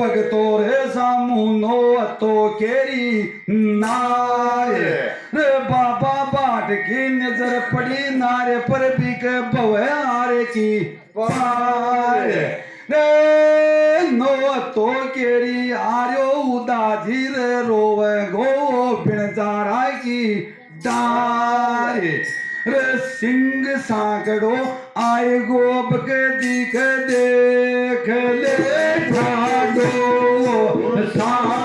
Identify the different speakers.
Speaker 1: भगतो रे सामुनो तो केरी नाय रे बाबा बाट की नजर पड़ी नारे पर भी के भवे आरे की पार रे नो तो केरी आर्यो उदाजी रे रोवे गो बिणजारा की डार रे सिंह सांकड़ो आए गोप के दिख देख ले ठाडो सा